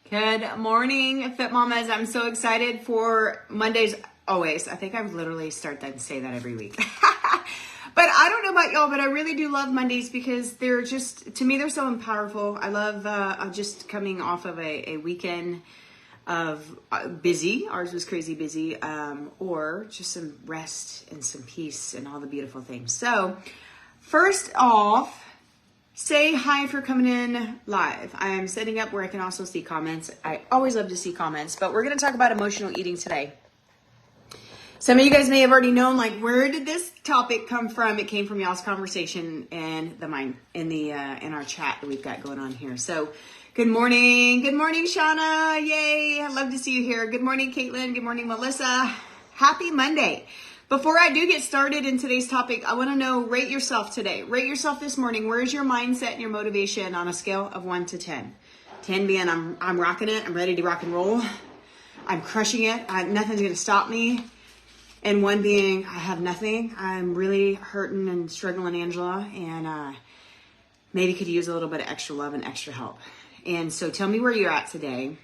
Good morning, Fit Mamas. I'm so excited for Mondays always. I think I would literally start that and say that every week. But I don't know about y'all, but I really do love Mondays because they're just, to me, they're so powerful. I love just coming off of a weekend of busy. Ours was crazy busy, or just some rest and some peace and all the beautiful things. So first off, say hi if you're coming in live. I am setting up where I can also see comments. I always love to see comments, but we're going to talk about emotional eating today. Some of you guys may have already known, like, where did this topic come from? It came from y'all's conversation and in our chat that we've got going on here. So good morning, Shauna. Yay. I love to see you here. Good morning, Caitlin. Good morning, Melissa. Happy Monday. Before I do get started in today's topic, I want to know, rate yourself today. Rate yourself this morning. Where's your mindset and your motivation on a scale of 1 to 10? 10 being I'm rocking it. I'm ready to rock and roll. I'm crushing it. Nothing's going to stop me. And 1 being I have nothing. I'm really hurting and struggling, Angela, and maybe could use a little bit of extra love and extra help. And so tell me where you're at today.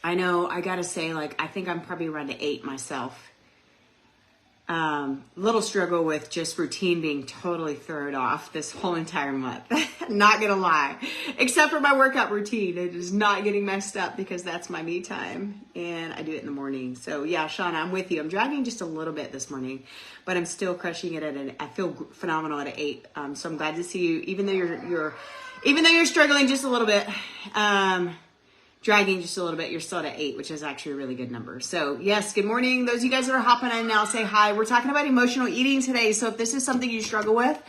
I know I got to say, like, I think I'm probably around an 8 myself. Little struggle with just routine being totally thrown off this whole entire month. Not gonna lie, except for my workout routine. It is not getting messed up because that's my me time and I do it in the morning. So yeah, Shauna, I'm with you. I'm dragging just a little bit this morning, but I'm still crushing it I feel phenomenal at an 8. So I'm glad to see you, even though you're struggling just a little bit, dragging just a little bit, you're still at 8, which is actually a really good number. So yes, good morning. Those of you guys that are hopping in now, say hi. We're talking about emotional eating today. So if this is something you struggle with,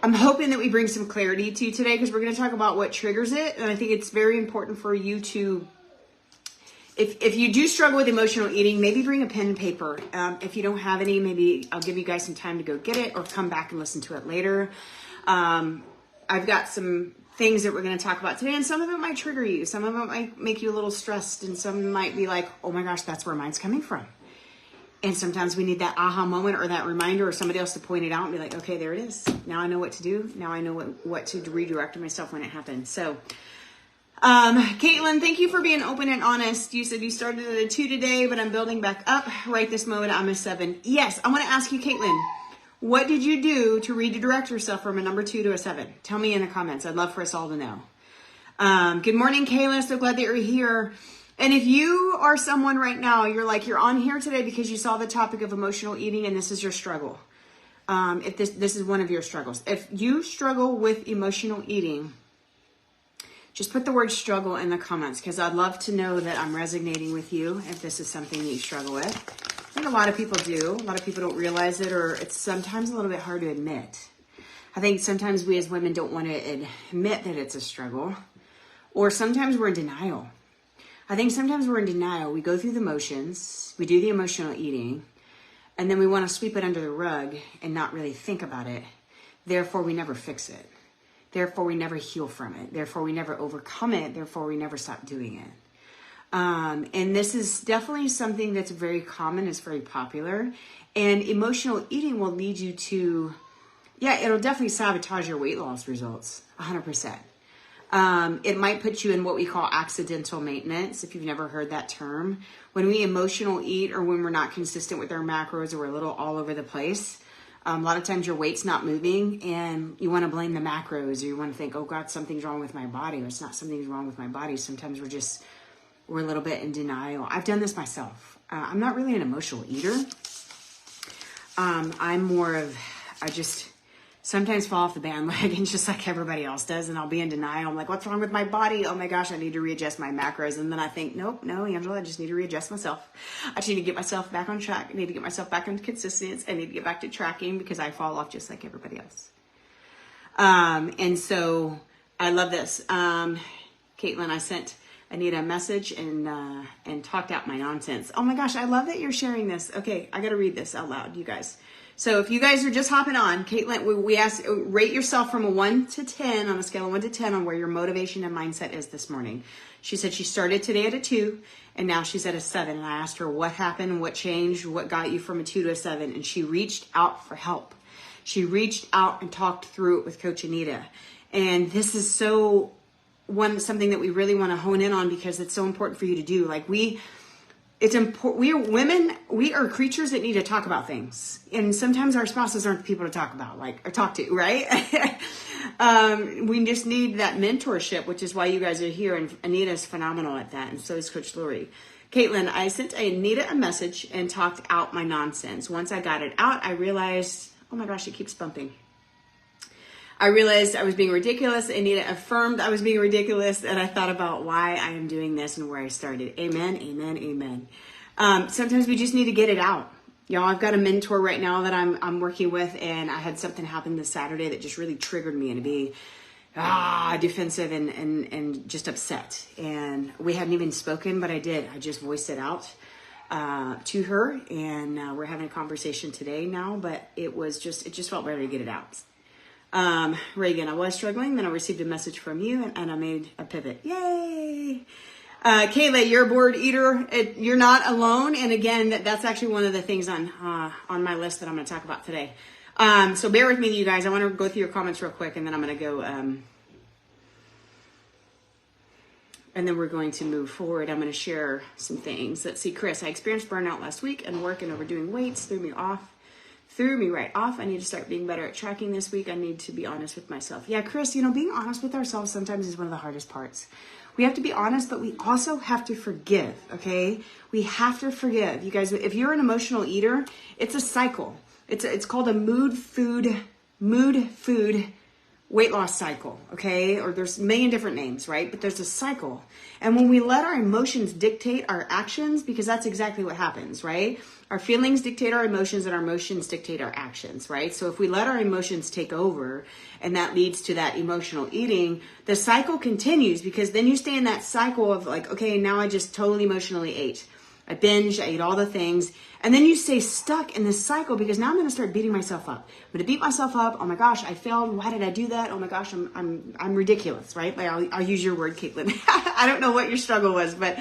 I'm hoping that we bring some clarity to you today because we're going to talk about what triggers it. And I think it's very important for you to, if you do struggle with emotional eating, maybe bring a pen and paper. If you don't have any, maybe I'll give you guys some time to go get it or come back and listen to it later. I've got some things that we're going to talk about today, and some of it might trigger you. Some of it might make you a little stressed, and some might be like, oh my gosh, that's where mine's coming from. And sometimes we need that aha moment or that reminder or somebody else to point it out and be like, okay, there it is. Now I know what to do. Now I know what to redirect myself when it happens. So, Caitlin, thank you for being open and honest. You said you started at a 2 today, but I'm building back up. Right this moment, I'm a 7. Yes, I want to ask you, Caitlin, what did you do to redirect yourself from a number 2 to a 7? Tell me in the comments. I'd love for us all to know. Good morning, Kayla. So glad that you're here. And if you are someone right now, you're on here today because you saw the topic of emotional eating and this is your struggle. If this is one of your struggles. If you struggle with emotional eating, just put the word struggle in the comments because I'd love to know that I'm resonating with you if this is something that you struggle with. I think a lot of people do. A lot of people don't realize it, or it's sometimes a little bit hard to admit. I think sometimes we as women don't want to admit that it's a struggle, or sometimes we're in denial. I think sometimes we're in denial. We go through the motions, we do the emotional eating, and then we want to sweep it under the rug and not really think about it. Therefore, we never fix it. Therefore, we never heal from it. Therefore, we never overcome it. Therefore, we never stop doing it. And this is definitely something that's very common. It's very popular. And emotional eating will lead you to, it'll definitely sabotage your weight loss results, 100%. It might put you in what we call accidental maintenance, if you've never heard that term. When we emotional eat or when we're not consistent with our macros or we're a little all over the place, a lot of times your weight's not moving and you want to blame the macros or you want to think, oh God, something's wrong with my body. Or it's not something's wrong with my body. Sometimes we're a little bit in denial. I've done this myself. I'm not really an emotional eater. I'm more of, I just sometimes fall off the bandwagon just like everybody else does. And I'll be in denial. I'm like, what's wrong with my body? Oh my gosh, I need to readjust my macros. And then I think, no, Angela, I just need to readjust myself. I just need to get myself back on track. I need to get myself back on consistency. I need to get back to tracking because I fall off just like everybody else. And so I love this. Caitlin, I sent Anita a message and talked out my nonsense. Oh my gosh, I love that you're sharing this. Okay, I got to read this out loud, you guys. So if you guys are just hopping on, Caitlin, we asked, rate yourself from a 1 to 10 on a scale of 1 to 10 on where your motivation and mindset is this morning. She said she started today at a 2 and now she's at a 7. And I asked her what happened, what changed, what got you from a 2 to a 7. And she reached out for help. She reached out and talked through it with Coach Anita. And this is so something that we really want to hone in on because it's so important for you to do. Like it's important. We are women. We are creatures that need to talk about things, and sometimes our spouses aren't the people to talk about, or talk to, right? We just need that mentorship, which is why you guys are here. And Anita's phenomenal at that, and so is Coach Lori. Caitlin, I sent Anita a message and talked out my nonsense. Once I got it out, I realized, oh my gosh, it keeps bumping. I realized I was being ridiculous. Anita affirmed I was being ridiculous, and I thought about why I am doing this and where I started. Amen, amen, amen. Sometimes we just need to get it out. Y'all, I've got a mentor right now that I'm working with, and I had something happen this Saturday that just really triggered me into being defensive and just upset. And we hadn't even spoken, but I did. I just voiced it out to her, and we're having a conversation today now, but it just felt better to get it out. Reagan, I was struggling, then I received a message from you, and I made a pivot. Yay! Kayla, you're a board eater. You're not alone. And again, that's actually one of the things on my list that I'm going to talk about today. So bear with me, you guys. I want to go through your comments real quick, and then I'm going to go, and then we're going to move forward. I'm going to share some things. Let's see, Chris, I experienced burnout last week, and work and overdoing weights threw me right off. I need to start being better at tracking this week. I need to be honest with myself. Yeah, Chris, being honest with ourselves sometimes is one of the hardest parts. We have to be honest, but we also have to forgive, okay? We have to forgive. You guys, if you're an emotional eater, it's a cycle. It's called a mood food weight loss cycle, okay? Or there's a million different names, right? But there's a cycle. And when we let our emotions dictate our actions, because that's exactly what happens, right? Our feelings dictate our emotions, and our emotions dictate our actions, right? So if we let our emotions take over, and that leads to that emotional eating, the cycle continues, because then you stay in that cycle of like, okay, now I just totally emotionally ate. I binged, I ate all the things. And then you stay stuck in this cycle, because now I'm going to start beating myself up. I'm going to beat myself up. Oh my gosh, I failed. Why did I do that? Oh my gosh, I'm ridiculous, right? Like I'll use your word, Caitlin. I don't know what your struggle was, but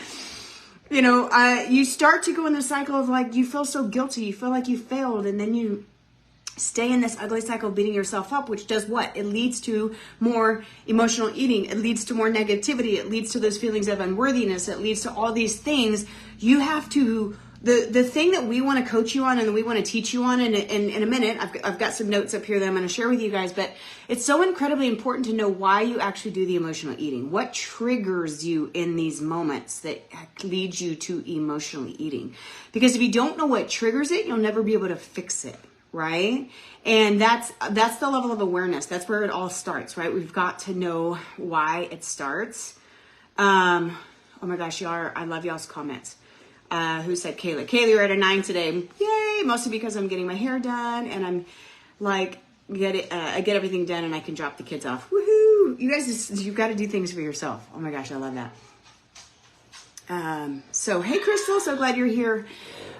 you start to go in the cycle of like, you feel so guilty. You feel like you failed. And then you stay in this ugly cycle of beating yourself up, which does what? It leads to more emotional eating. It leads to more negativity. It leads to those feelings of unworthiness. It leads to all these things. You have to, the thing that we want to coach you on and we want to teach you on in a minute, I've got some notes up here that I'm going to share with you guys, but it's so incredibly important to know why you actually do the emotional eating. What triggers you in these moments that leads you to emotionally eating? Because if you don't know what triggers it, you'll never be able to fix it. Right? And that's the level of awareness. That's where it all starts, right? We've got to know why it starts. Oh my gosh, y'all, I love y'all's comments. Who said Kayla? Kayla, you're at a 9 today. Yay! Mostly because I'm getting my hair done and I'm like, I get everything done and I can drop the kids off. Woohoo! You guys, you've got to do things for yourself. Oh my gosh, I love that. So, hey, Crystal, so glad you're here.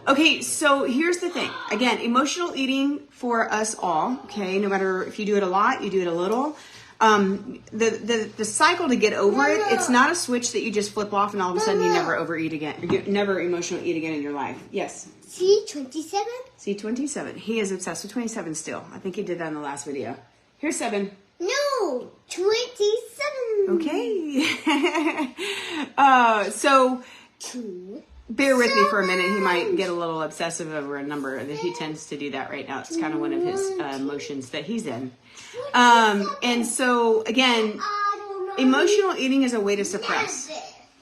Okay, so here's the thing. Again, emotional eating for us all, okay, no matter if you do it a lot, you do it a little. The cycle to get over it, it's not a switch that you just flip off and all of a sudden you never overeat again. You never emotionally eat again in your life. Yes? C27? C27. He is obsessed with 27 still. I think he did that in the last video. Here's 7. No, 27. Okay. So... 2. Bear with me for a minute. He might get a little obsessive over a number. That he tends to do that right now. It's kind of one of his emotions that he's in. And so, again, emotional eating is a way to suppress.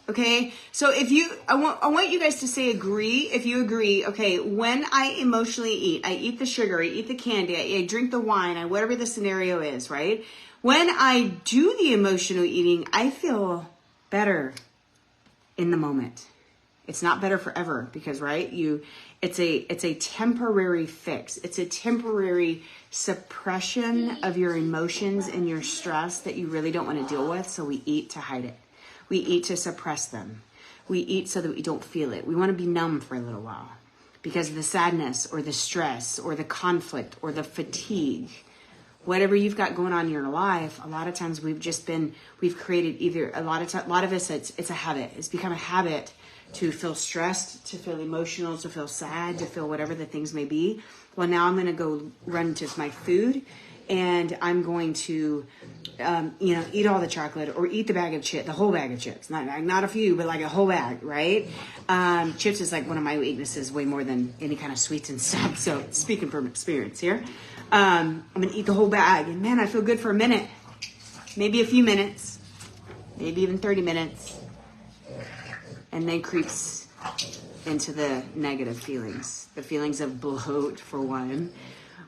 Okay? So I want you guys to say agree. If you agree, okay, when I emotionally eat, I eat the sugar, I eat the candy, I drink the wine, whatever the scenario is, right? When I do the emotional eating, I feel better in the moment. It's not better forever because, right, it's a temporary fix. It's a temporary suppression of your emotions and your stress that you really don't want to deal with. So we eat to hide it. We eat to suppress them. We eat so that we don't feel it. We want to be numb for a little while because of the sadness or the stress or the conflict or the fatigue. Whatever you've got going on in your life, a lot of times we've created either a lot of us, it's a habit. It's become a habit to feel stressed, to feel emotional, to feel sad, to feel whatever the things may be. Well, now I'm going to go run to my food and I'm going to, eat all the chocolate or eat the bag of chips, the whole bag of chips, not a few, but like a whole bag, right? Chips is like one of my weaknesses way more than any kind of sweets and stuff. So speaking from experience here, I'm going to eat the whole bag, and man, I feel good for a minute, maybe a few minutes, maybe even 30 minutes, and then creeps into the negative feelings, the feelings of bloat for one.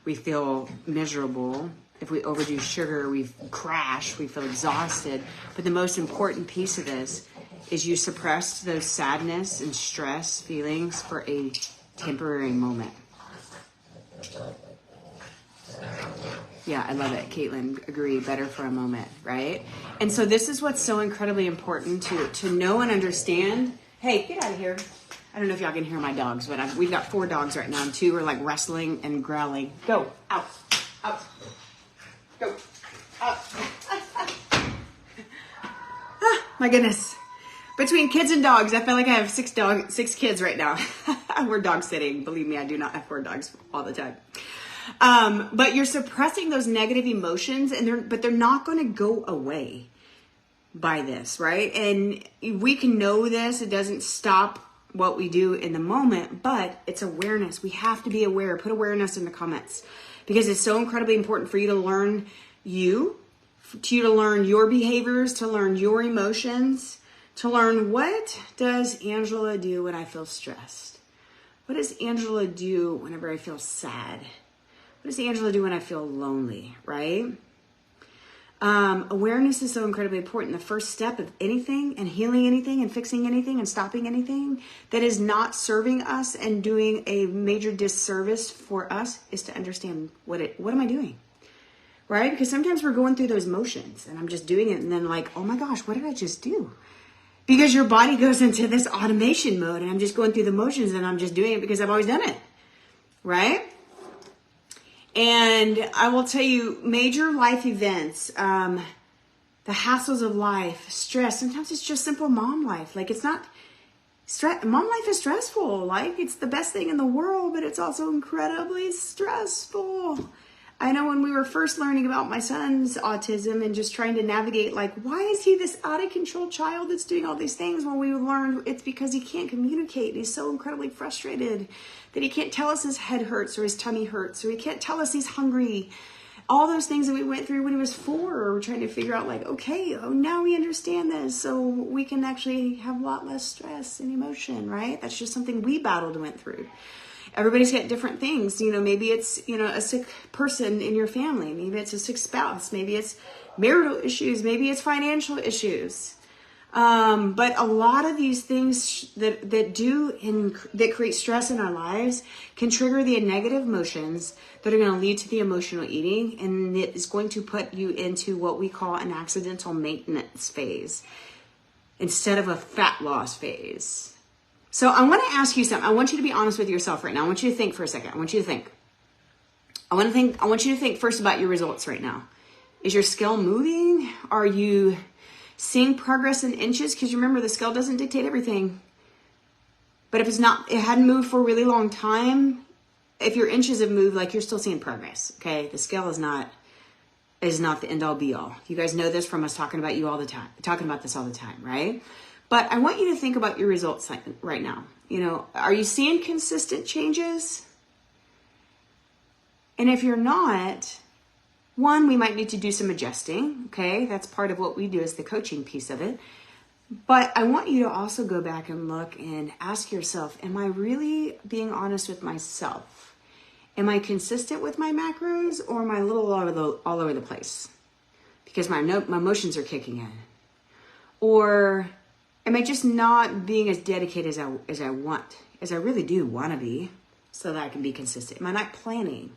We feel miserable. If we overdo sugar, we crash, we feel exhausted. But the most important piece of this is you suppressed those sadness and stress feelings for a temporary moment. Yeah, I love it. Caitlin, agree, better for a moment, right? And so this is what's so incredibly important to know and understand. Hey, get out of here. I don't know if y'all can hear my dogs, but we've got 4 dogs right now, and 2 are like wrestling and growling. Go, out, out, go, out. My goodness. Between kids and dogs, I feel like I have 6 kids right now. We're dog sitting. Believe me, I do not have 4 dogs all the time. But you're suppressing those negative emotions, but they're not going to go away by this, right? And we can know this. It doesn't stop what we do in the moment, but it's awareness. We have to be aware. Put awareness in the comments, because it's so incredibly important for you to learn to learn your behaviors, to learn your emotions, to learn what does Angela do when I feel stressed? What does Angela do whenever I feel sad? What does Angela do when I feel lonely, right? Awareness is so incredibly important. The first step of anything and healing anything and fixing anything and stopping anything that is not serving us and doing a major disservice for us is to understand what am I doing, right? Because sometimes we're going through those motions and I'm just doing it and then like, oh my gosh, what did I just do? Because your body goes into this automation mode and I'm just going through the motions and I'm just doing it because I've always done it, right? And I will tell you, major life events, the hassles of life, stress, sometimes it's just simple mom life. Like it's not mom life is stressful. Like it's the best thing in the world, but it's also incredibly stressful. I know when we were first learning about my son's autism and just trying to navigate, like, why is he this out of control child that's doing all these things? Well, we learned it's because he can't communicate. He's so incredibly frustrated that he can't tell us his head hurts or his tummy hurts, or he can't tell us he's hungry. All those things that we went through when he was 4, we're trying to figure out like, okay, now we understand this. So we can actually have a lot less stress and emotion, right? That's just something we battled and went through. Everybody's got different things. Maybe it's, a sick person in your family. Maybe it's a sick spouse. Maybe it's marital issues. Maybe it's financial issues. But a lot of these things that create stress in our lives can trigger the negative emotions that are going to lead to the emotional eating. And it is going to put you into what we call an accidental maintenance phase instead of a fat loss phase. So I want to ask you something. I want you to be honest with yourself right now. I want you to think for a second. I want you to think first about your results right now. Is your scale moving? Are you seeing progress in inches? Because remember, the scale doesn't dictate everything. But if it hadn't moved for a really long time, if your inches have moved, like you're still seeing progress. Okay, the scale is not the end all be all. You guys know this from us talking about this all the time, right? But I want you to think about your results right now. Are you seeing consistent changes? And if you're not, one, we might need to do some adjusting. Okay, that's part of what we do as the coaching piece of it. But I want you to also go back and look and ask yourself, am I really being honest with myself? Am I consistent with my macros, or am I a little all over the place? Because my emotions are kicking in. Or am I just not being as dedicated as I really do want to be, so that I can be consistent? Am I not planning?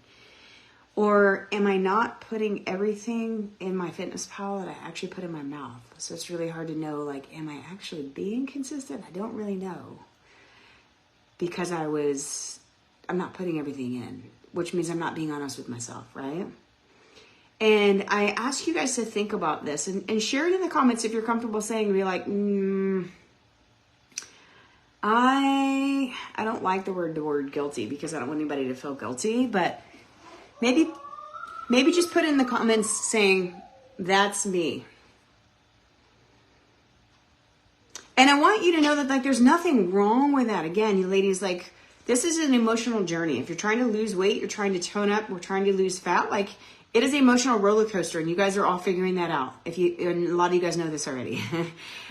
Or am I not putting everything in my fitness pal that I actually put in my mouth? So it's really hard to know, like, am I actually being consistent? I don't really know. Because I'm not putting everything in, which means I'm not being honest with myself, right? And I ask you guys to think about this and share it in the comments if you're comfortable saying, be like, I don't like the word guilty, because I don't want anybody to feel guilty, but maybe maybe just put in the comments saying, that's me. And I want you to know that like there's nothing wrong with that. Again, you ladies, like this is an emotional journey. If you're trying to lose weight, you're trying to tone up, we're trying to lose fat, like it is an emotional roller coaster, and you guys are all figuring that out. And a lot of you guys know this already.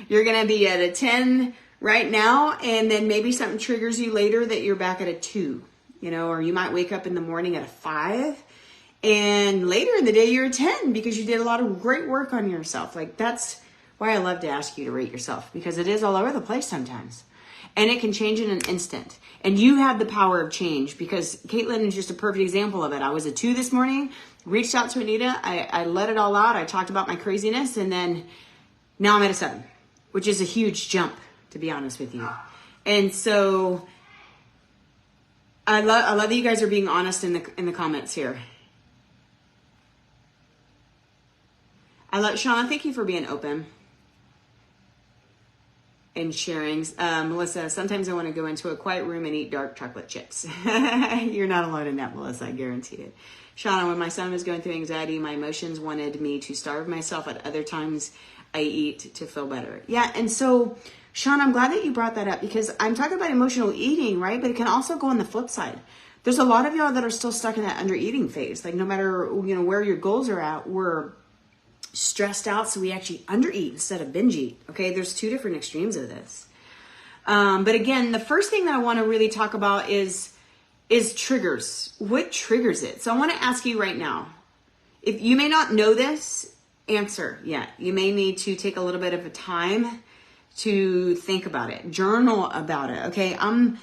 You're going to be at a 10 right now, and then maybe something triggers you later that you're back at a 2, you know, or you might wake up in the morning at a 5, and later in the day you're a 10 because you did a lot of great work on yourself. Like that's why I love to ask you to rate yourself, because it is all over the place sometimes. And it can change in an instant. And you have the power of change, because Caitlin is just a perfect example of it. I was a 2 this morning, reached out to Anita. I let it all out. I talked about my craziness. And then now I'm at a 7, which is a huge jump, to be honest with you. And so I love that you guys are being honest in the comments here. Shauna, thank you for being open and sharing. Melissa, sometimes I want to go into a quiet room and eat dark chocolate chips. You're not alone in that, Melissa. I guarantee it. Shauna, when my son was going through anxiety, my emotions wanted me to starve myself. At other times, I eat to feel better. Yeah, and so, Shauna, I'm glad that you brought that up, because I'm talking about emotional eating, right? But it can also go on the flip side. There's a lot of y'all that are still stuck in that under eating phase. Like no matter where your goals are at, we're stressed out, so we actually undereat instead of binge eat. Okay, there's 2 different extremes of this. But again, the first thing that I want to really talk about is triggers. What triggers it? So I want to ask you right now, if you may not know this answer yet, you may need to take a little bit of a time to think about it, journal about it. Okay, I'm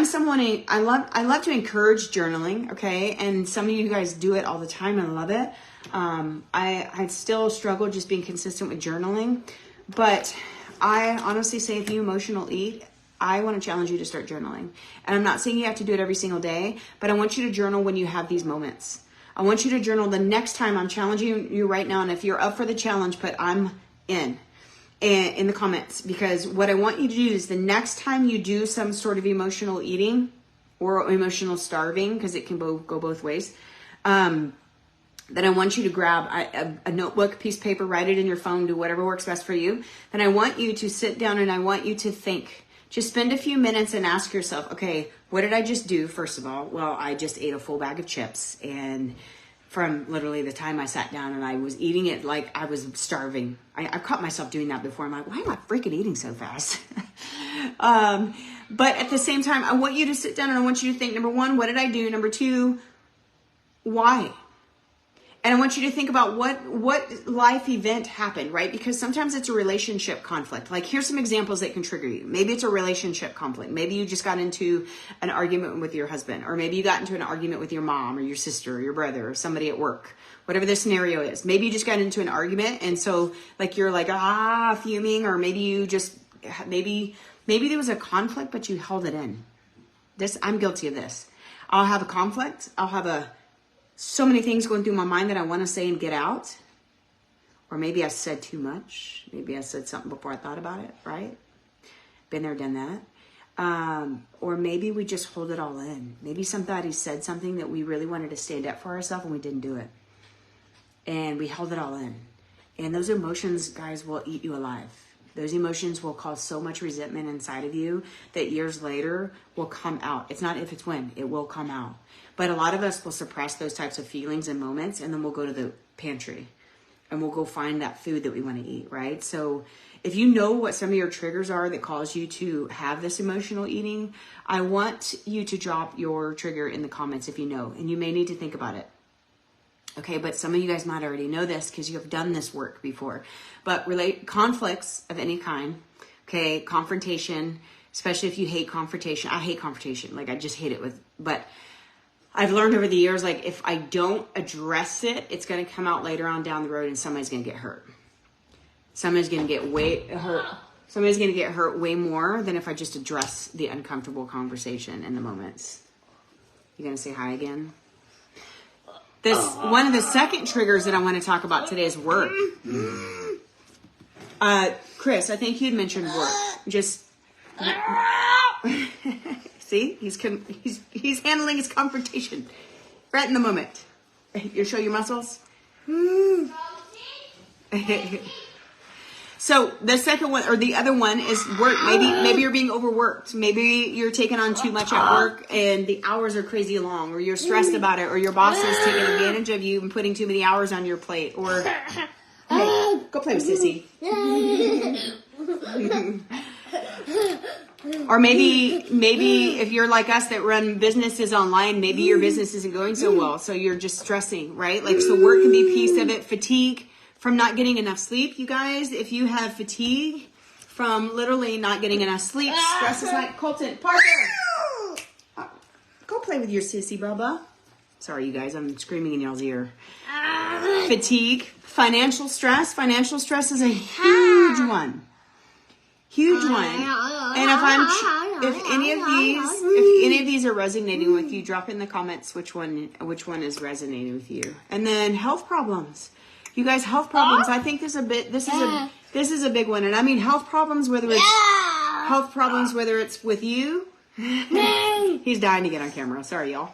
someone, I love to encourage journaling. Okay, and some of you guys do it all the time and love it. I still struggle just being consistent with journaling, but I honestly say if you emotional eat, I want to challenge you to start journaling. And I'm not saying you have to do it every single day, but I want you to journal when you have these moments. I want you to journal the next time. I'm challenging you right now. And if you're up for the challenge, put I'm in the comments, because what I want you to do is the next time you do some sort of emotional eating or emotional starving, because it can go both ways, then I want you to grab a notebook, piece of paper, write it in your phone, do whatever works best for you. Then I want you to sit down and I want you to think. Just spend a few minutes and ask yourself, okay, what did I just do? First of all, well, I just ate a full bag of chips, and from literally the time I sat down and I was eating it like I was starving. I caught myself doing that before. I'm like, why am I freaking eating so fast? But at the same time, I want you to sit down and I want you to think, number 1, what did I do? Number 2, why? And I want you to think about what life event happened, right? Because sometimes it's a relationship conflict. Like here's some examples that can trigger you. Maybe it's a relationship conflict. Maybe you just got into an argument with your husband, or maybe you got into an argument with your mom or your sister or your brother or somebody at work, whatever the scenario is. Maybe you just got into an argument, and so like you're like, fuming, or maybe you just, maybe there was a conflict, but you held it in. I'm guilty of this. I'll have a conflict. I'll have so many things going through my mind that I want to say and get out. Or maybe I said too much. Maybe I said something before I thought about it, right? Been there, done that. Or maybe we just hold it all in. Maybe somebody said something that we really wanted to stand up for ourselves and we didn't do it. And we held it all in. And those emotions, guys, will eat you alive. Those emotions will cause so much resentment inside of you that years later will come out. It's not if, it's when. It will come out. But a lot of us will suppress those types of feelings and moments, and then we'll go to the pantry and we'll go find that food that we want to eat, right? So if you know what some of your triggers are that cause you to have this emotional eating, I want you to drop your trigger in the comments if you know, and you may need to think about it. Okay, but some of you guys might already know this because you have done this work before. But conflicts of any kind, okay, confrontation, especially if you hate confrontation. I hate confrontation. Like I just hate it but I've learned over the years, like if I don't address it, it's going to come out later on down the road and somebody's going to get hurt. Somebody's going to get hurt. Somebody's going to get hurt way more than if I just address the uncomfortable conversation in the moments. You going to say hi again? One of the second triggers that I want to talk about today is work. Chris, I think you'd mentioned work. Just see, he's handling his confrontation right in the moment. You show your muscles? So the second one, or the other one, is work. Maybe you're being overworked. Maybe you're taking on too much at work and the hours are crazy long, or you're stressed about it, or your boss is taking advantage of you and putting too many hours on your plate. Or, hey, go play with Sissy. Or maybe if you're like us that run businesses online, maybe your business isn't going so well, so you're just stressing, right? Like, so work can be a piece of it. Fatigue from not getting enough sleep, you guys. If you have fatigue from literally not getting enough sleep, stress is like Colton, Parker, go play with your sissy, Bubba. Sorry, you guys, I'm screaming in y'all's ear. Fatigue, financial stress. Financial stress is a huge one. Huge one. And if any of these are resonating with you, drop in the comments which one is resonating with you. And then health problems. You guys, health problems. I think this is a big one. And I mean health problems whether it's with you. He's dying to get on camera. Sorry, y'all.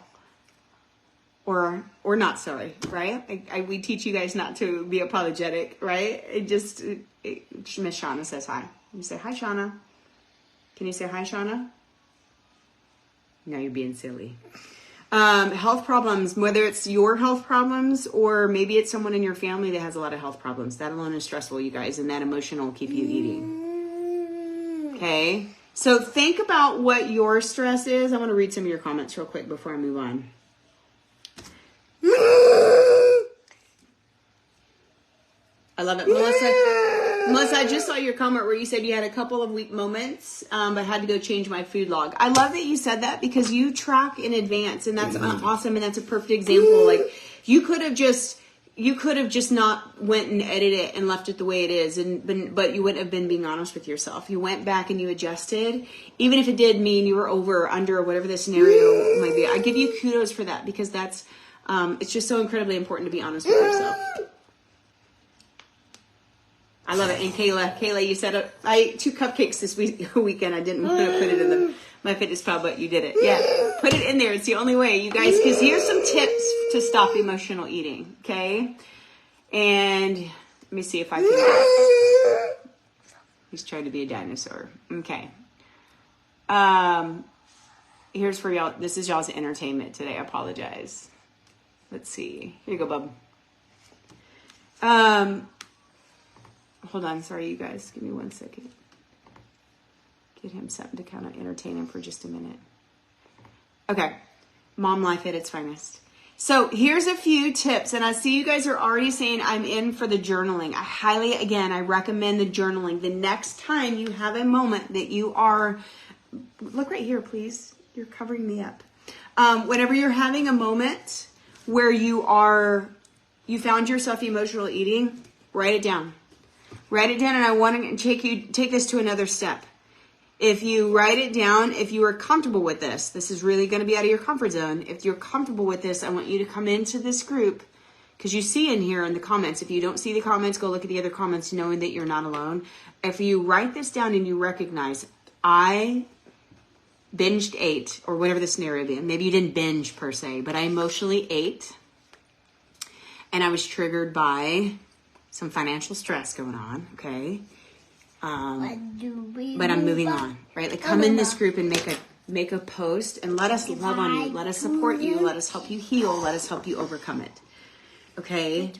Or not sorry, right? We teach you guys not to be apologetic, right? Miss Shauna says hi. You say hi, Shauna. Can you say hi, Shauna? No, you're being silly. Health problems, whether it's your health problems or maybe it's someone in your family that has a lot of health problems. That alone is stressful, you guys, and that emotion will keep you eating. Okay? So think about what your stress is. I want to read some of your comments real quick before I move on. I love it. Melissa, I just saw your comment where you said you had a couple of weak moments, but had to go change my food log. I love that you said that because you track in advance, and that's awesome, and that's a perfect example. Like, you could have just not went and edited it and left it the way it is, but you wouldn't have been being honest with yourself. You went back and you adjusted, even if it did mean you were over or under or whatever the scenario might be. I give you kudos for that because that's it's just so incredibly important to be honest with yourself. I love it. And Kayla, you said I ate 2 cupcakes this weekend. I didn't want to put it in my fitness pal, but you did it. Yeah, put it in there. It's the only way, you guys, because here's some tips to stop emotional eating, okay? And let me see if I can. He's trying to be a dinosaur. Okay. Here's for y'all. This is y'all's entertainment today. I apologize. Let's see. Here you go, bub. Hold on. Sorry, you guys. Give me 1 second. Get him something to kind of entertain him for just a minute. Okay. Mom life at its finest. So here's a few tips. And I see you guys are already saying I'm in for the journaling. I recommend the journaling. The next time you have a moment that you are, look right here, please. You're covering me up. Whenever you're having a moment where you found yourself emotional eating, write it down. Write it down, and I want to take this to another step. If you write it down, if you are comfortable with this is really going to be out of your comfort zone. If you're comfortable with this, I want you to come into this group because you see in here in the comments. If you don't see the comments, go look at the other comments knowing that you're not alone. If you write this down and you recognize, I binged ate, or whatever the scenario be. Maybe you didn't binge per se, but I emotionally ate, and I was triggered by some financial stress going on, okay? But I'm moving on, right? Like, come in this group and make a post and let us love on you. Let us support you. Let us help you heal. Let us help you overcome it, okay?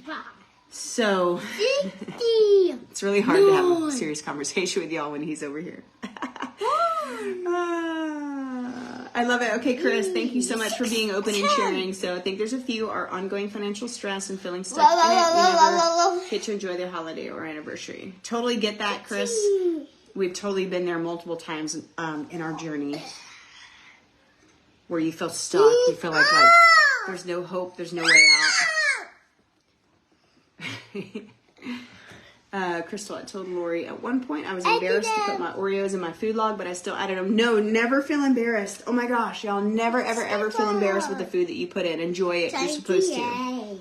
So it's really hard to have a serious conversation with y'all when he's over here. I love it. Okay, Chris, thank you so much for being open and sharing. So I think there's a few are ongoing financial stress and feeling stuck in it. We never get to enjoy their holiday or anniversary. Totally get that, Chris. We've totally been there multiple times in our journey where you feel stuck. You feel like there's no hope. There's no way out. Crystal, I told Lori at one point I was embarrassed to put my Oreos in my food log, but I still added them. No, never feel embarrassed. Oh my gosh, y'all never, ever, ever feel embarrassed with the food that you put in. Enjoy it. You're supposed to.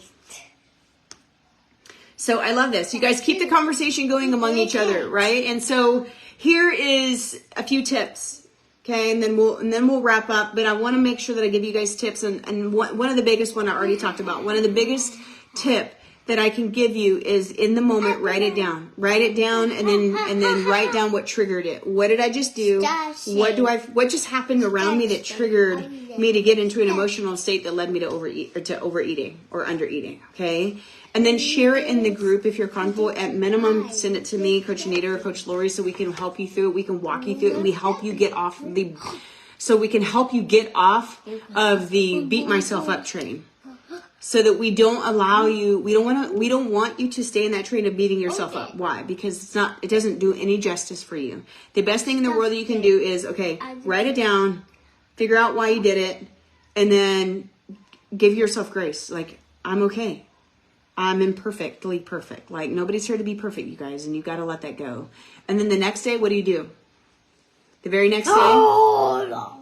So I love this. You guys keep the conversation going among each other, right? And so here is a few tips. Okay, and then we'll wrap up. But I want to make sure that I give you guys tips. And one of the biggest one I already talked about. One of the biggest tip that I can give you is in the moment, write it down, and then write down what triggered it. What did I just do? What just happened around me that triggered me to get into an emotional state that led me to overeating or undereating? Okay. And then share it in the group if you're comfortable. At minimum, send it to me, Coach Anita or Coach Lori, so we can help you through it. We can walk you through it, and we can help you get off of the beat myself up train. So that we don't allow you, we don't want you to stay in that train of beating yourself up. Why? Because it doesn't do any justice for you. The best thing in the world that you can do is, write it down, figure out why you did it, and then give yourself grace. Like, I'm okay. I'm imperfectly perfect. Like, nobody's here to be perfect, you guys, and you got to let that go. And then the next day, what do? The very next day,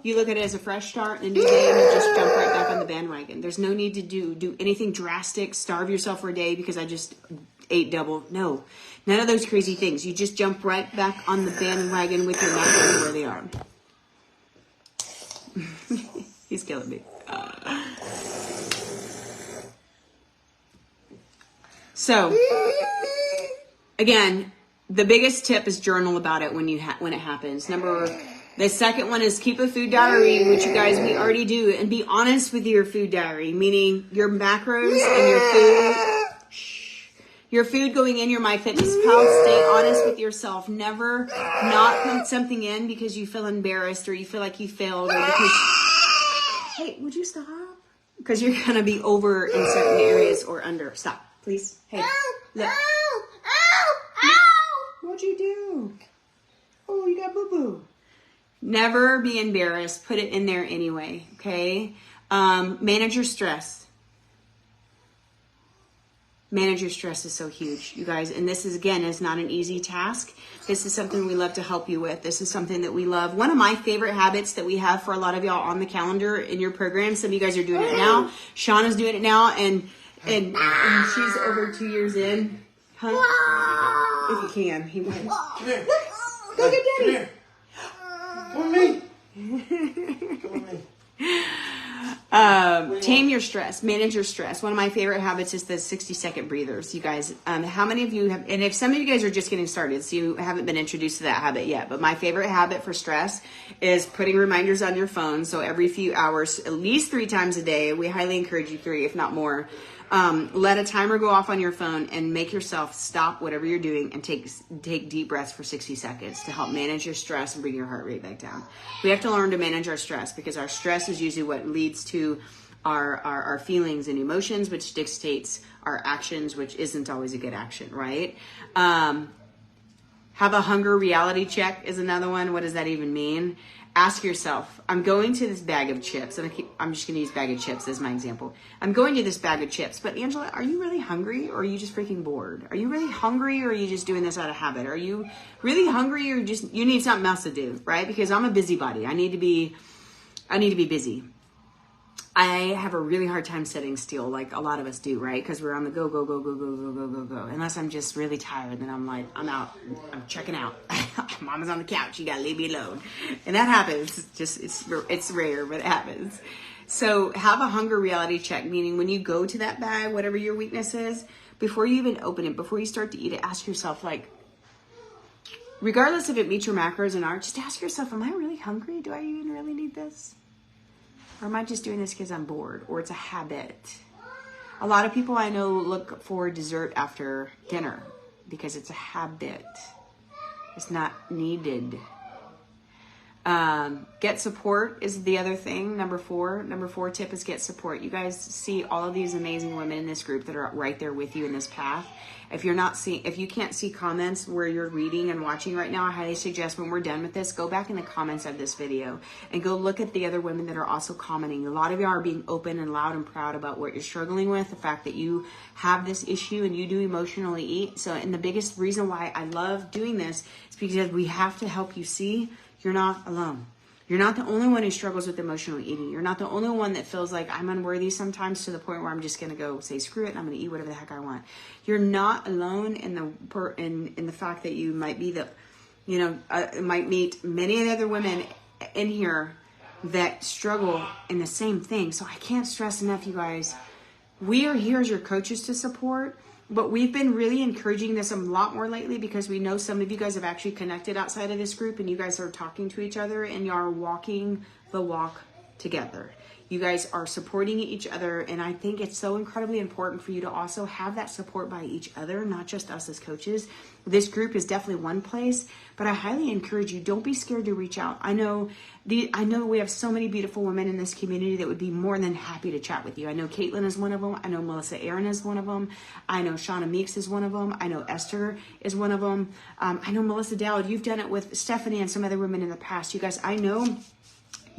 you look at it as a fresh start, and a new day, and you just jump right back on the bandwagon. There's no need to do anything drastic, starve yourself for a day because I just ate double. No, none of those crazy things. You just jump right back on the bandwagon with your macros where they are. He's killing me. So, again, the biggest tip is journal about it when it happens. The second one is keep a food diary, which you guys, we already do, and be honest with your food diary, meaning your macros and your food going in your MyFitnessPal. Stay honest with yourself. Never not put something in because you feel embarrassed or you feel like you failed or because, hey, would you stop? Because you're going to be over in certain areas or under. Stop, please. Hey, look. What'd you do? Oh, you got boo-boo. Never be embarrassed. Put it in there anyway, okay? Manage your stress. Manage your stress is so huge, you guys. And this is not an easy task. This is something we love to help you with. This is something that we love. One of my favorite habits that we have for a lot of y'all on the calendar in your program, some of you guys are doing it now. Shauna's doing it now, and she's over 2 years in. Huh? If you can, he might. Look at Daddy. Come with me. Tame your stress, manage your stress. One of my favorite habits is the 60-second breathers. You guys, how many of you have, and if some of you guys are just getting started, so you haven't been introduced to that habit yet, but my favorite habit for stress is putting reminders on your phone. So every few hours, at least 3 times a day, we highly encourage you 3, if not more. Let a timer go off on your phone and make yourself stop whatever you're doing and take deep breaths for 60 seconds to help manage your stress and bring your heart rate back down. We have to learn to manage our stress because our stress is usually what leads to our feelings and emotions, which dictates our actions, which isn't always a good action, right? Have a hunger reality check is another one. What does that even mean? Ask yourself, I'm going to this bag of chips. I'm just going to use bag of chips as my example. I'm going to this bag of chips, but Angela, are you really hungry or are you just freaking bored? Are you really hungry or are you just doing this out of habit? Are you really hungry or you need something else to do, right? Because I'm a busybody. I need to be busy. I have a really hard time sitting still, like a lot of us do, right? Because we're on the go. Unless I'm just really tired, then I'm like, I'm out. I'm checking out. Mama's on the couch. You gotta leave me alone, and that happens. It's rare, but it happens. So have a hunger reality check, meaning when you go to that bag, whatever your weakness is, before you even open it, before you start to eat it, ask yourself, like, regardless if it meets your macros or not, just ask yourself, am I really hungry? Do I even really need this? Or am I just doing this because I'm bored or it's a habit? A lot of people I know look for dessert after dinner because it's a habit. It's not needed. Get support is the other thing. Number 4 tip is get support. You guys see all of these amazing women in this group that are right there with you in this path. If you can't see comments where you're reading and watching right now, I highly suggest when we're done with this, go back in the comments of this video and go look at the other women that are also commenting. A lot of y'all are being open and loud and proud about what you're struggling with, the fact that you have this issue and you do emotionally eat. So, and the biggest reason why I love doing this is because we have to help you see you're not alone. You're not the only one who struggles with emotional eating. You're not the only one that feels like I'm unworthy sometimes to the point where I'm just going to go say, screw it, and I'm going to eat whatever the heck I want. You're not alone in the fact that you might be might meet many other women in here that struggle in the same thing. So I can't stress enough, you guys. We are here as your coaches to support, but we've been really encouraging this a lot more lately because we know some of you guys have actually connected outside of this group and you guys are talking to each other and you are walking the walk together. You guys are supporting each other, and I think it's so incredibly important for you to also have that support by each other, not just us as coaches. This group is definitely one place, but I highly encourage you, don't be scared to reach out. I know we have so many beautiful women in this community that would be more than happy to chat with you. I know Caitlin is one of them. I know Melissa Aaron is one of them. I know Shauna Meeks is one of them. I know Esther is one of them. I know Melissa Dowd. You've done it with Stephanie and some other women in the past. You guys, I know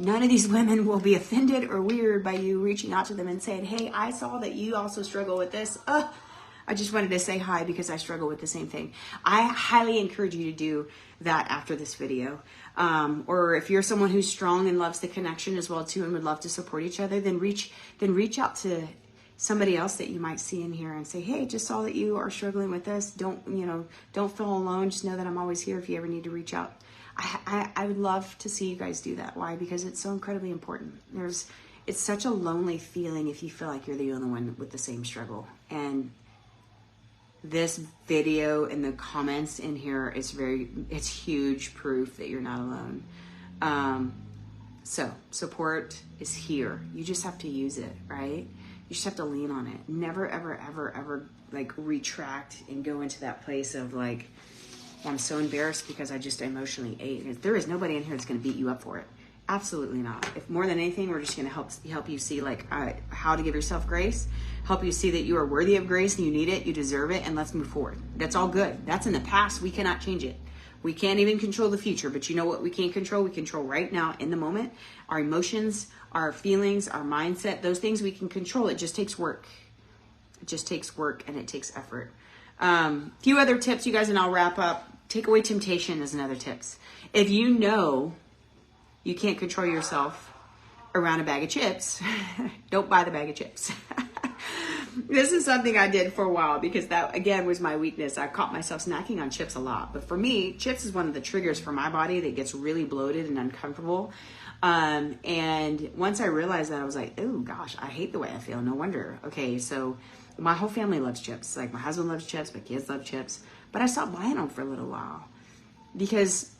none of these women will be offended or weird by you reaching out to them and saying, hey, I saw that you also struggle with this. I just wanted to say hi because I struggle with the same thing. I highly encourage you to do that after this video. Or if you're someone who's strong and loves the connection as well too and would love to support each other, then reach out to somebody else that you might see in here and say, hey, just saw that you are struggling with this. Don't feel alone. Just know that I'm always here if you ever need to reach out. I would love to see you guys do that. Why? Because it's so incredibly important. It's such a lonely feeling if you feel like you're the only one with the same struggle. And this video and the comments in here it's huge proof that you're not alone. So support is here. You just have to use it, right? You just have to lean on it. Never, ever, ever, ever like retract and go into that place of like, I'm so embarrassed because I just emotionally ate. There is nobody in here that's going to beat you up for it. Absolutely not. If more than anything, we're just going to help you see like how to give yourself grace, help you see that you are worthy of grace and you need it, you deserve it, and let's move forward. That's all good. That's in the past. We cannot change it. We can't even control the future, but you know what we can control? We control right now in the moment. Our emotions, our feelings, our mindset, those things we can control. It just takes work. It just takes work and it takes effort. Few other tips, you guys, and I'll wrap up. Take away temptation is another tips. If you know you can't control yourself around a bag of chips, don't buy the bag of chips. This is something I did for a while because that, again, was my weakness. I caught myself snacking on chips a lot. But for me, chips is one of the triggers for my body that gets really bloated and uncomfortable. And once I realized that, I was like, oh, gosh, I hate the way I feel. No wonder. Okay, so my whole family loves chips. Like my husband loves chips, my kids love chips. But I stopped buying them for a little while because,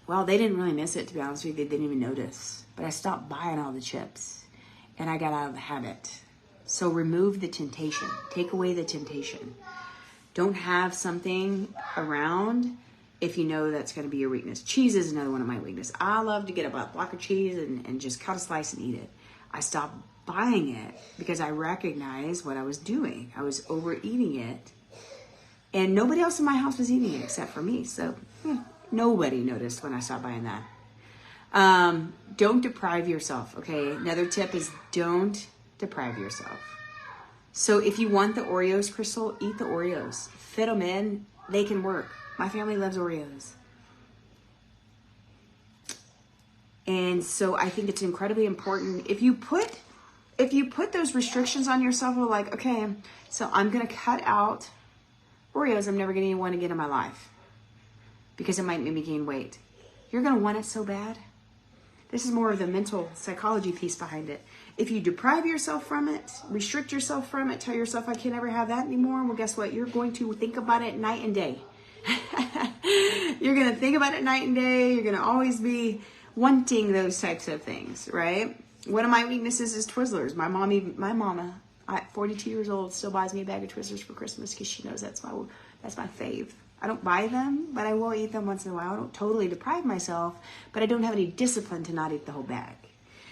well, they didn't really miss it, to be honest with you. They didn't even notice. But I stopped buying all the chips and I got out of the habit. So remove the temptation. Take away the temptation. Don't have something around if you know that's going to be your weakness. Cheese is another one of my weaknesses. I love to get a block of cheese and just cut a slice and eat it. I stopped buying it because I recognized what I was doing. I was overeating it. And nobody else in my house was eating it except for me. So nobody noticed when I stopped buying that. Don't deprive yourself, okay? Another tip is don't deprive yourself. So if you want the Oreos, Crystal, eat the Oreos. Fit them in. They can work. My family loves Oreos. And so I think it's incredibly important. If you put those restrictions on yourself, we're like, okay, so I'm going to cut out Oreos. I'm never going to want to get in my life because it might make me gain weight. You're going to want it so bad. This is more of the mental psychology piece behind it. If you deprive yourself from it, restrict yourself from it, tell yourself I can never have that anymore, well, guess what? You're going to think about it night and day. You're going to think about it night and day. You're going to always be wanting those types of things, right? One of my weaknesses is Twizzlers. My mama, at 42 years old, still buys me a bag of Twizzlers for Christmas because she knows that's my fave. I don't buy them, but I will eat them once in a while. I don't totally deprive myself, but I don't have any discipline to not eat the whole bag.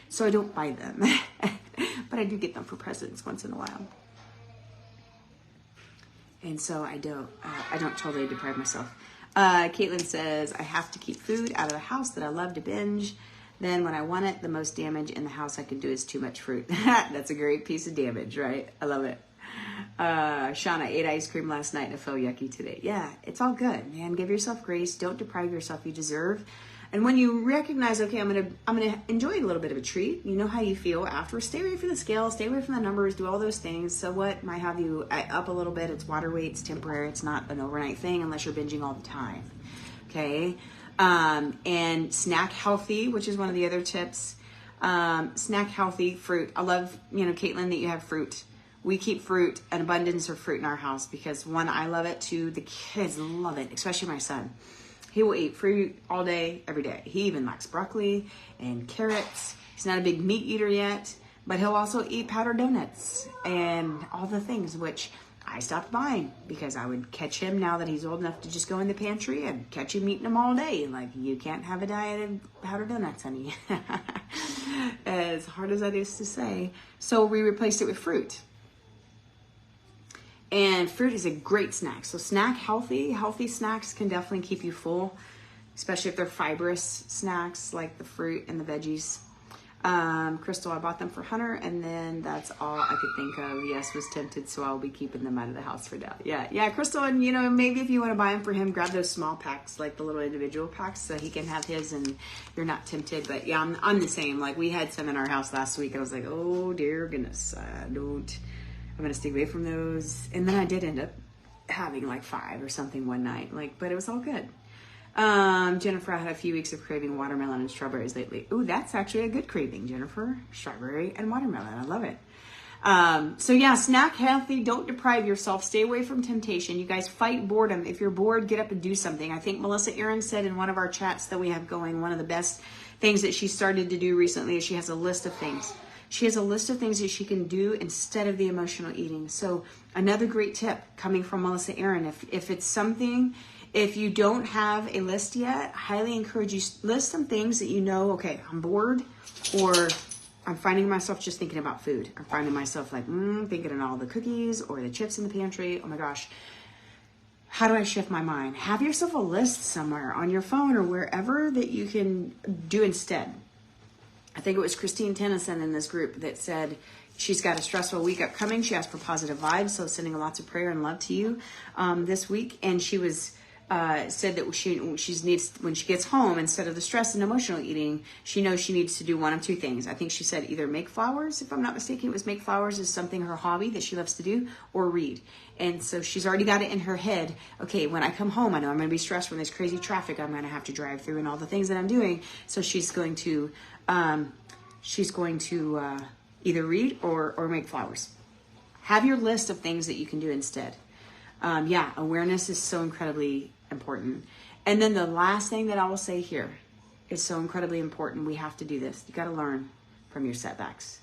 So I don't buy them, but I do get them for presents once in a while. And so I don't totally deprive myself. Caitlin says, I have to keep food out of the house that I love to binge. Then when I want it, the most damage in the house I can do is too much fruit. That's a great piece of damage, right? I love it. Shauna, ate ice cream last night and I feel yucky today. Yeah, it's all good, man. Give yourself grace. Don't deprive yourself. You deserve. And when you recognize, okay, I'm gonna enjoy a little bit of a treat. You know how you feel after. Stay away from the scale. Stay away from the numbers. Do all those things. So what might have you up a little bit? It's water weight. It's temporary. It's not an overnight thing unless you're binging all the time. Okay. And snack healthy, which is one of the other tips. Snack healthy fruit. I love, Caitlin, that you have fruit. We keep fruit, an abundance of fruit in our house because one, I love it. Two, the kids love it, especially my son. He will eat fruit all day, every day. He even likes broccoli and carrots. He's not a big meat eater yet, but he'll also eat powdered donuts and all the things, which I stopped buying because I would catch him now that he's old enough to just go in the pantry and catch him eating them all day. Like, you can't have a diet of powdered donuts, honey. As hard as that is to say. So we replaced it with fruit. And fruit is a great snack. So snack healthy. Healthy snacks can definitely keep you full, especially if they're fibrous snacks like the fruit and the veggies. Crystal, I bought them for Hunter, and then that's all I could think of. Yes, was tempted, so I'll be keeping them out of the house for now. Yeah, Crystal, and maybe if you want to buy them for him, grab those small packs, like the little individual packs, so he can have his and you're not tempted. But yeah, I'm the same. Like, we had some in our house last week. I was like, oh dear goodness, I'm going to stay away from those. And then I did end up having like 5 or something one night, but it was all good. Jennifer, I had a few weeks of craving watermelon and strawberries lately. Ooh, that's actually a good craving, Jennifer. Strawberry and watermelon. I love it. So yeah, snack healthy. Don't deprive yourself. Stay away from temptation. You guys, fight boredom. If you're bored, get up and do something. I think Melissa Aaron said in one of our chats that we have going, one of the best things that she started to do recently is she has a list of things. She has a list of things that she can do instead of the emotional eating. So another great tip coming from Melissa Aaron, if it's something, if you don't have a list yet, I highly encourage you list some things that okay, I'm bored, or I'm finding myself just thinking about food. I'm finding myself thinking of all the cookies or the chips in the pantry. Oh my gosh. How do I shift my mind? Have yourself a list somewhere on your phone or wherever that you can do instead. I think it was Christine Tennyson in this group that said she's got a stressful week upcoming. She asked for positive vibes, so sending lots of prayer and love to you this week. And she was said that she needs, when she gets home, instead of the stress and emotional eating, she knows she needs to do one of two things. I think she said either make flowers, if I'm not mistaken. It was make flowers is something, her hobby that she loves to do, or read. And so she's already got it in her head. Okay, when I come home, I know I'm going to be stressed when there's crazy traffic I'm going to have to drive through and all the things that I'm doing. So she's going to either read or make flowers. Have your list of things that you can do instead. Awareness is so incredibly important. And then the last thing that I will say here is so incredibly important. We have to do this. You got to learn from your setbacks.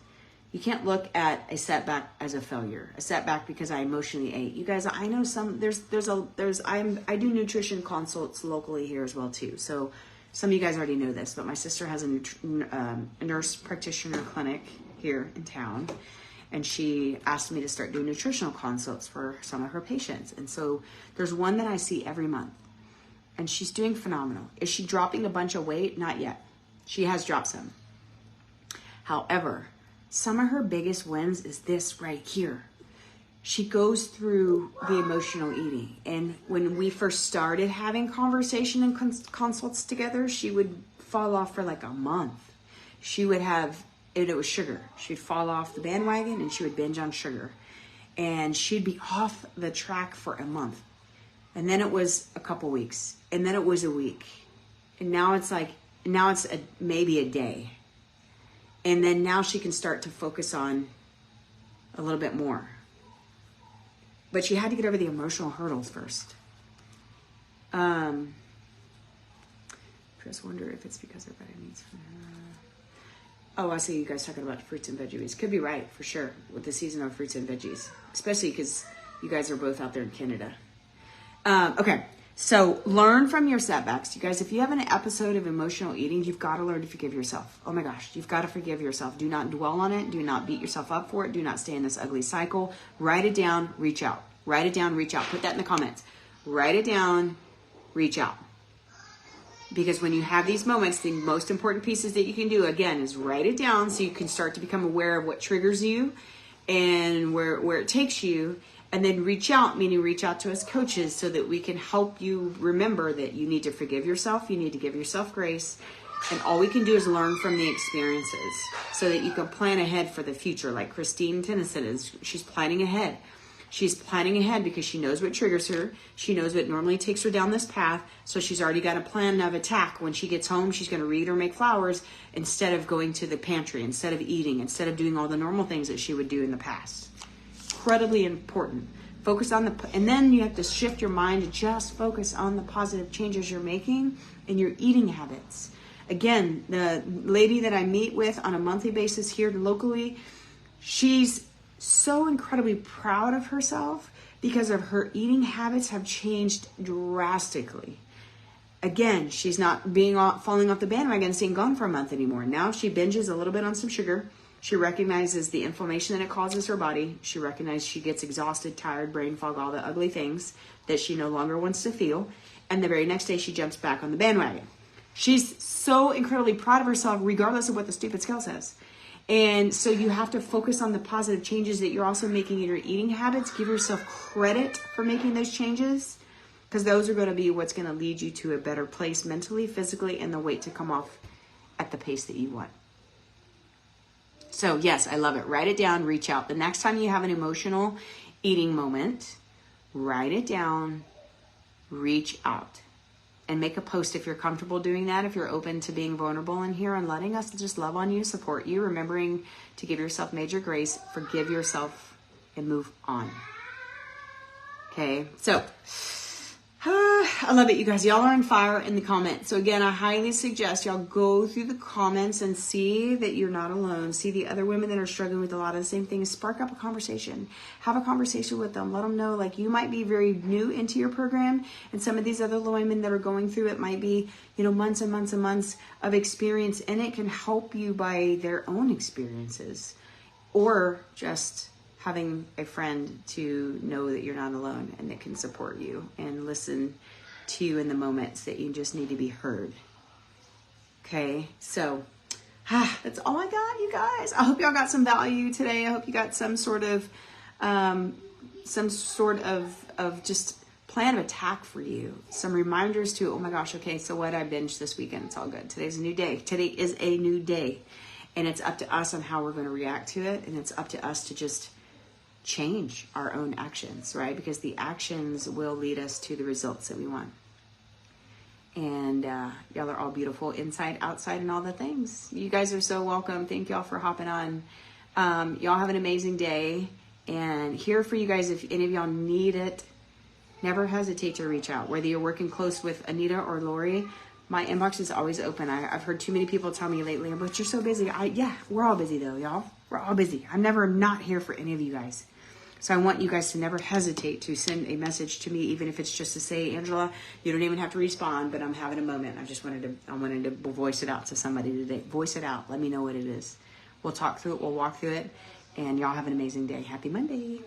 You can't look at a setback as a failure. A setback because I emotionally ate. You guys, I know I do nutrition consults locally here as well too. So some of you guys already know this, but my sister has a nurse practitioner clinic here in town. And she asked me to start doing nutritional consults for some of her patients. And so there's one that I see every month. And she's doing phenomenal. Is she dropping a bunch of weight? Not yet. She has dropped some. However, some of her biggest wins is this right here. She goes through the emotional eating. And when we first started having conversation and consults together, she would fall off for like a month. She would have... and it was sugar. She'd fall off the bandwagon and she would binge on sugar. And she'd be off the track for a month. And then it was a couple weeks. And then it was a week. And now it's maybe a day. And then now she can start to focus on a little bit more. But she had to get over the emotional hurdles first. Just wonder if it's because her body needs... Oh, I see you guys talking about fruits and veggies. Could be right, for sure, with the season of fruits and veggies. Especially because you guys are both out there in Canada. Okay, so learn from your setbacks. You guys, if you have an episode of emotional eating, you've got to learn to forgive yourself. Oh my gosh, you've got to forgive yourself. Do not dwell on it. Do not beat yourself up for it. Do not stay in this ugly cycle. Write it down, reach out. Write it down, reach out. Put that in the comments. Write it down, reach out. Because when you have these moments, the most important pieces that you can do, again, is write it down so you can start to become aware of what triggers you and where it takes you. And then reach out, meaning reach out to us coaches so that we can help you remember that you need to forgive yourself. You need to give yourself grace. And all we can do is learn from the experiences so that you can plan ahead for the future. Like Christine Tennyson is, she's planning ahead. She's planning ahead because she knows what triggers her. She knows what normally takes her down this path. So she's already got a plan of attack. When she gets home, she's going to read or make flowers instead of going to the pantry, instead of eating, instead of doing all the normal things that she would do in the past. Incredibly important. Focus on and then you have to shift your mind to just focus on the positive changes you're making in your eating habits. Again, the lady that I meet with on a monthly basis here locally, she's so incredibly proud of herself because of her eating habits have changed drastically. Again, she's not falling off the bandwagon and staying gone for a month anymore. Now she binges a little bit on some sugar. She recognizes the inflammation that it causes her body. She recognizes she gets exhausted, tired, brain fog, all the ugly things that she no longer wants to feel. And the very next day she jumps back on the bandwagon. She's so incredibly proud of herself regardless of what the stupid scale says. And so you have to focus on the positive changes that you're also making in your eating habits. Give yourself credit for making those changes because those are going to be what's going to lead you to a better place mentally, physically, and the weight to come off at the pace that you want. So yes, I love it. Write it down, reach out. The next time you have an emotional eating moment, write it down, reach out. And make a post if you're comfortable doing that, if you're open to being vulnerable in here and letting us just love on you, support you, remembering to give yourself major grace, forgive yourself, and move on. Okay, so I love it, you guys. Y'all are on fire in the comments. So again, I highly suggest y'all go through the comments and see that you're not alone. See the other women that are struggling with a lot of the same things. Spark up a conversation. Have a conversation with them. Let them know, like, you might be very new into your program, and some of these other women that are going through it might be, months and months and months of experience, and it can help you by their own experiences, or just having a friend to know that you're not alone and that can support you and listen to you in the moments that you just need to be heard. Okay, so that's all I got, you guys. I hope y'all got some value today. I hope you got some sort of just plan of attack for you. Some reminders to, oh my gosh, okay, so what, I binged this weekend. It's all good. Today's a new day. Today is a new day. And it's up to us on how we're going to react to it. And it's up to us to just change our own actions, right? Because the actions will lead us to the results that we want. And y'all are all beautiful inside, outside, and all the things. You guys are so welcome. Thank y'all for hopping on. Y'all have an amazing day. And here for you guys, if any of y'all need it, never hesitate to reach out. Whether you're working close with Anita or Lori, my inbox is always open. I've heard too many people tell me lately, but you're so busy. Yeah, we're all busy though, y'all. We're all busy. I'm never not here for any of you guys. So I want you guys to never hesitate to send a message to me, even if it's just to say, Angela, you don't even have to respond, but I'm having a moment. I wanted to voice it out to somebody today. Voice it out. Let me know what it is. We'll talk through it. We'll walk through it. And y'all have an amazing day. Happy Monday.